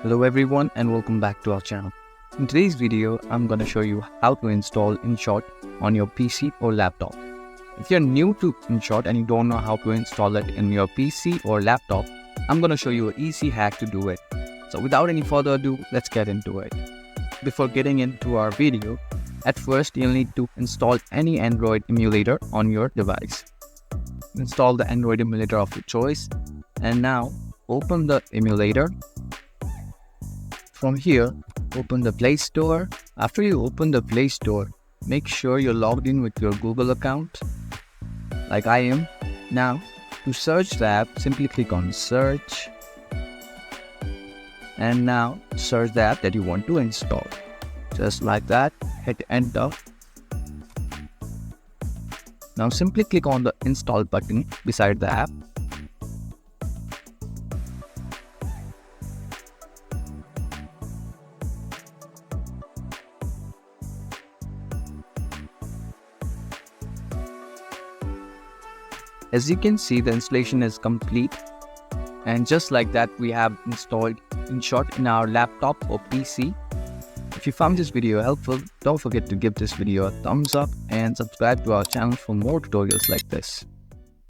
Hello everyone and welcome back to our channel. In today's video, I'm going to show you how to install InShot on your PC or laptop. If you're new to InShot and you don't know how to install it in your PC or laptop, I'm going to show you an easy hack to do it. So without any further ado, let's get into it. Before getting into our video, at first you'll need to install any Android emulator on your device. Install the Android emulator of your choice and now open the emulator. From here, open the Play Store. After you open the Play Store, make sure you're logged in with your Google account, like I am. Now, to search the app, simply click on Search. And now, search the app that you want to install. Just like that, hit Enter. Now simply click on the Install button beside the app. As you can see, the installation is complete, and just like that we have installed InShot in our laptop or PC. If you found this video helpful, don't forget to give this video a thumbs up and subscribe to our channel for more tutorials like this.